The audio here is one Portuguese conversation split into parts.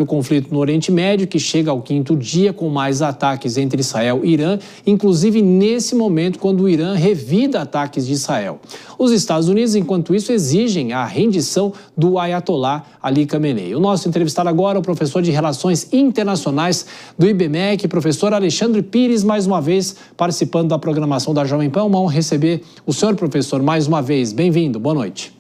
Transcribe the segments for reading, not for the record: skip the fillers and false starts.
O conflito no Oriente Médio, que chega ao 5º dia com mais ataques entre Israel e Irã, inclusive nesse momento quando o Irã revida ataques de Israel. Os Estados Unidos, enquanto isso, exigem a rendição do Ayatollah Ali Khamenei. O nosso entrevistado agora é o professor de Relações Internacionais do IBMEC, professor Alexandre Pires, mais uma vez participando da programação da Jovem Pan. Uma honra receber o senhor, professor, mais uma vez. Bem-vindo, boa noite.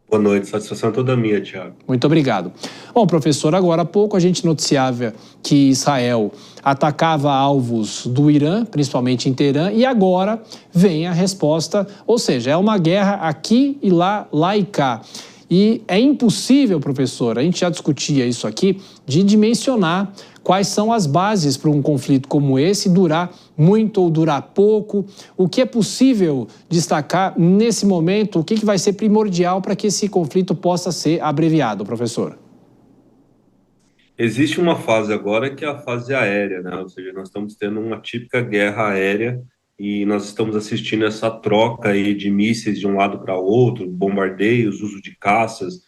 Boa noite, satisfação toda minha, Thiago. Muito obrigado. Bom, professor, agora há pouco a gente noticiava que Israel atacava alvos do Irã, principalmente em Teherã, e agora vem a resposta, ou seja, é uma guerra aqui e lá, lá e cá. E é impossível, professor, a gente já discutia isso aqui, de dimensionar quais são as bases para um conflito como esse durar muito ou durar pouco. O que é possível destacar nesse momento? O que vai ser primordial para que esse conflito possa ser abreviado, professor? Existe uma fase agora que é a fase aérea, né? Ou seja, nós estamos tendo uma típica guerra aérea e nós estamos assistindo essa troca aí de mísseis de um lado para o outro, bombardeios, uso de caças,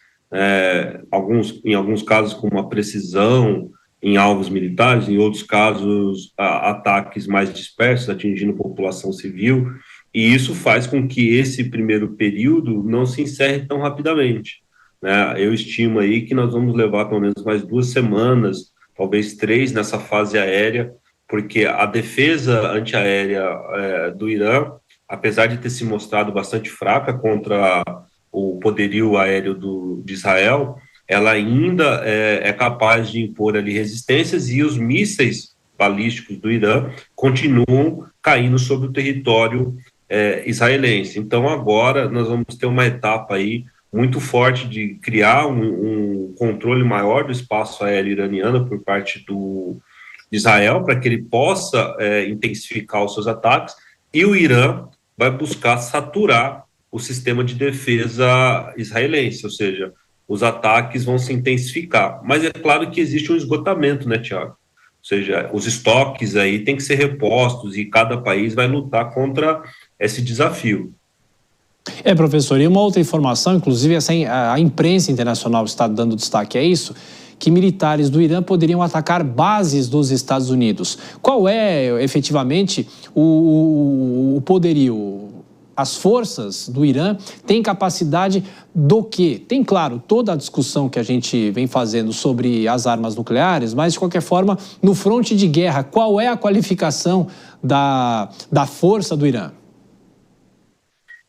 em alguns casos com uma precisão em alvos militares, em outros casos ataques mais dispersos, atingindo população civil, e isso faz com que esse primeiro período não se encerre tão rapidamente, né? Eu estimo aí que nós vamos levar pelo menos mais 2 semanas, talvez 3 nessa fase aérea, porque a defesa antiaérea do Irã, apesar de ter se mostrado bastante fraca contra o poderio aéreo de Israel, ela ainda é capaz de impor ali resistências e os mísseis balísticos do Irã continuam caindo sobre o território israelense. Então agora nós vamos ter uma etapa aí muito forte de criar um controle maior do espaço aéreo iraniano por parte de Israel, para que ele possa intensificar os seus ataques, e o Irã vai buscar saturar o sistema de defesa israelense, ou seja, os ataques vão se intensificar. Mas é claro que existe um esgotamento, né, Thiago? Ou seja, os estoques aí têm que ser repostos e cada país vai lutar contra esse desafio. Professor, e uma outra informação, inclusive a imprensa internacional está dando destaque a isso, que militares do Irã poderiam atacar bases dos Estados Unidos. Qual é, efetivamente, o poderio? As forças do Irã têm capacidade do quê? Tem, claro, toda a discussão que a gente vem fazendo sobre as armas nucleares, mas, de qualquer forma, no fronte de guerra, qual é a qualificação da força do Irã?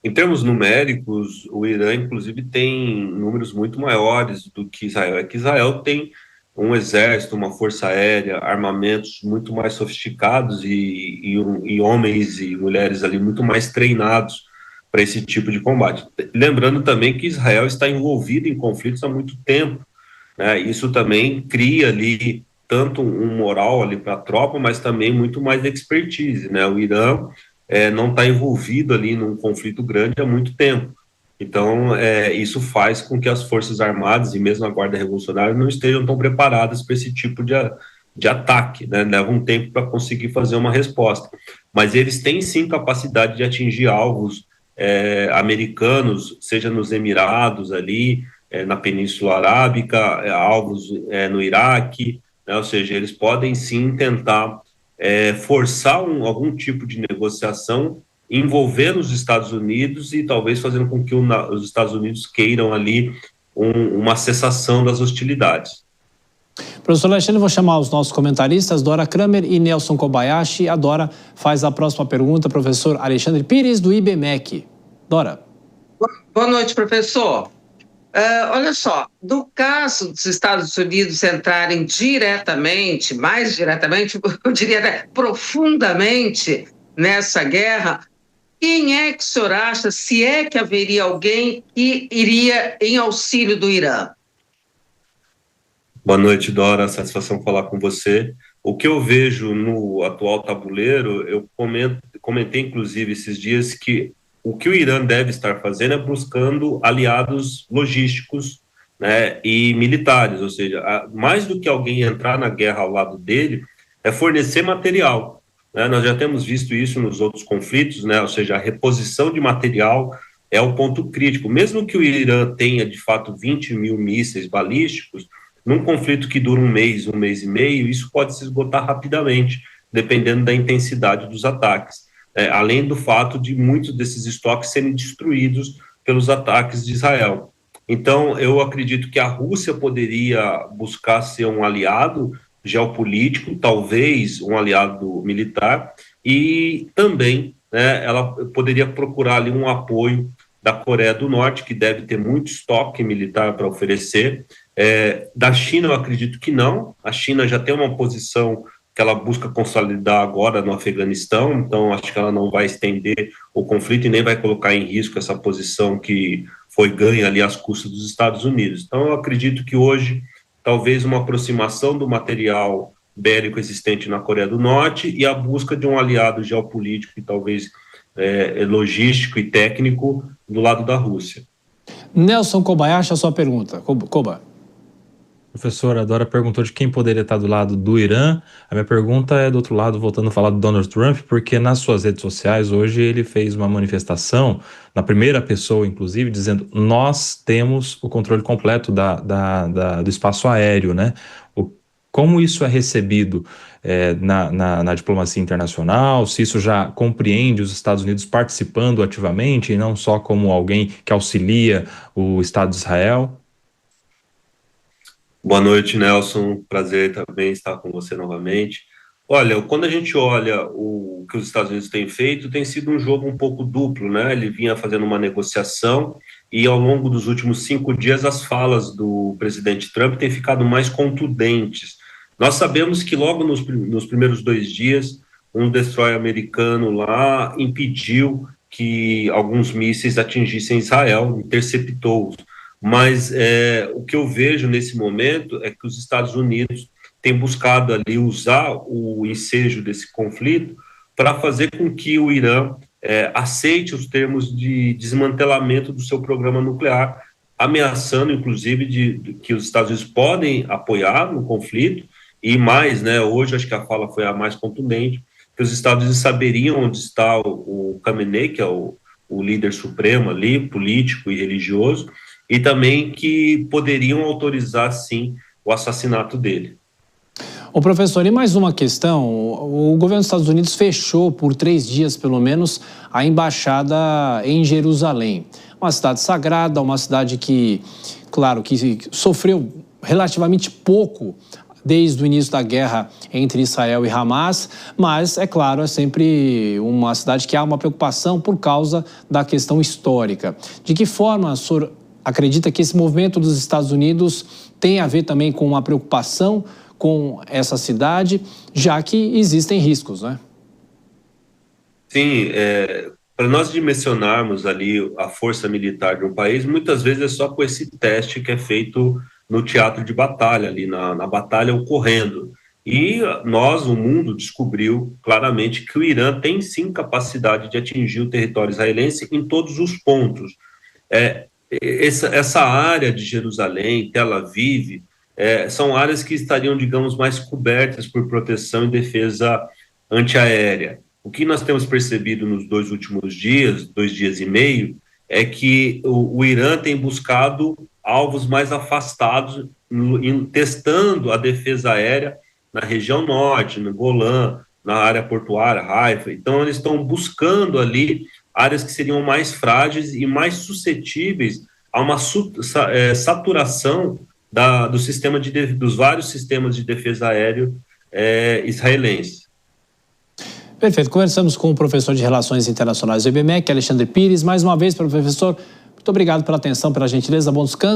Em termos numéricos, o Irã, inclusive, tem números muito maiores do que Israel. É que Israel tem um exército, uma força aérea, armamentos muito mais sofisticados e homens e mulheres ali muito mais treinados para esse tipo de combate. Lembrando também que Israel está envolvido em conflitos há muito tempo, né? Isso também cria ali tanto um moral ali para a tropa, mas também muito mais expertise, né? O Irã não está envolvido ali num conflito grande há muito tempo. Então, isso faz com que as Forças Armadas e mesmo a Guarda Revolucionária não estejam tão preparadas para esse tipo de ataque, né? Leva um tempo para conseguir fazer uma resposta. Mas eles têm, sim, capacidade de atingir alvos americanos, seja nos Emirados ali, na Península Arábica, alvos no Iraque, né? Ou seja, eles podem, sim, tentar forçar algum tipo de negociação envolvendo os Estados Unidos e talvez fazendo com que os Estados Unidos queiram ali uma cessação das hostilidades. Professor Alexandre, vou chamar os nossos comentaristas, Dora Kramer e Nelson Kobayashi. A Dora faz a próxima pergunta, professor Alexandre Pires, do IBMEC. Dora. Boa noite, professor. Olha só, no caso dos Estados Unidos entrarem diretamente, mais diretamente, eu diria profundamente nessa guerra, quem é que o senhor acha, se é que haveria alguém que iria em auxílio do Irã? Boa noite, Dora, satisfação falar com você. O que eu vejo no atual tabuleiro, eu comentei inclusive esses dias que o que o Irã deve estar fazendo é buscando aliados logísticos, né, e militares, ou seja, mais do que alguém entrar na guerra ao lado dele, é fornecer material. Nós já temos visto isso nos outros conflitos, né? Ou seja, a reposição de material é o ponto crítico. Mesmo que o Irã tenha, de fato, 20 mil mísseis balísticos, num conflito que dura um mês e meio, isso pode se esgotar rapidamente, dependendo da intensidade dos ataques. Além do fato de muitos desses estoques serem destruídos pelos ataques de Israel. Então, eu acredito que a Rússia poderia buscar ser um aliado geopolítico, talvez um aliado militar, e também, né, ela poderia procurar ali um apoio da Coreia do Norte, que deve ter muito estoque militar para oferecer. Da China, eu acredito que não. A China já tem uma posição que ela busca consolidar agora no Afeganistão, então acho que ela não vai estender o conflito e nem vai colocar em risco essa posição que foi ganha ali às custas dos Estados Unidos. Então eu acredito que hoje, talvez uma aproximação do material bélico existente na Coreia do Norte e a busca de um aliado geopolítico e talvez logístico e técnico do lado da Rússia. Nelson Kobayashi, a sua pergunta. Koba. Professor, a Dora perguntou de quem poderia estar do lado do Irã. A minha pergunta é do outro lado, voltando a falar do Donald Trump, porque nas suas redes sociais hoje ele fez uma manifestação, na primeira pessoa inclusive, dizendo: nós temos o controle completo do espaço aéreo, né? Como isso é recebido na diplomacia internacional, se isso já compreende os Estados Unidos participando ativamente e não só como alguém que auxilia o Estado de Israel? Boa noite, Nelson. Prazer também estar com você novamente. Olha, quando a gente olha o que os Estados Unidos têm feito, tem sido um jogo um pouco duplo, né? Ele vinha fazendo uma negociação e ao longo dos últimos 5 dias as falas do presidente Trump têm ficado mais contundentes. Nós sabemos que logo nos primeiros 2 dias, um destroyer americano lá impediu que alguns mísseis atingissem Israel, interceptou-os. Mas o que eu vejo nesse momento é que os Estados Unidos têm buscado ali usar o ensejo desse conflito para fazer com que o Irã aceite os termos de desmantelamento do seu programa nuclear, ameaçando, inclusive, que os Estados Unidos podem apoiar no conflito, e mais, né, hoje acho que a fala foi a mais contundente, que os Estados Unidos saberiam onde está o Khamenei, que é o líder supremo ali, político e religioso, e também que poderiam autorizar, sim, o assassinato dele. Ô professor, e mais uma questão, o governo dos Estados Unidos fechou por 3 dias, pelo menos, a embaixada em Jerusalém. Uma cidade sagrada, uma cidade que, claro, que sofreu relativamente pouco desde o início da guerra entre Israel e Hamas, mas, é claro, é sempre uma cidade que há uma preocupação por causa da questão histórica. De que forma o senhor acredita que esse movimento dos Estados Unidos tem a ver também com uma preocupação com essa cidade, já que existem riscos, né? Sim, para nós dimensionarmos ali a força militar de um país, muitas vezes é só com esse teste que é feito no teatro de batalha, ali na batalha ocorrendo. E nós, o mundo, descobriu claramente que o Irã tem sim capacidade de atingir o território israelense em todos os pontos. Essa área de Jerusalém, Tel Aviv, são áreas que estariam, digamos, mais cobertas por proteção e defesa antiaérea. O que nós temos percebido nos 2 últimos dias, 2 dias e meio, é que o Irã tem buscado alvos mais afastados, testando a defesa aérea na região norte, no Golã, na área portuária, Haifa. Então, eles estão buscando ali áreas que seriam mais frágeis e mais suscetíveis a uma saturação dos vários sistemas de defesa aéreo israelenses. Perfeito. Conversamos com o professor de Relações Internacionais do IBMEC, Alexandre Pires. Mais uma vez, professor, muito obrigado pela atenção, pela gentileza, bom descanso.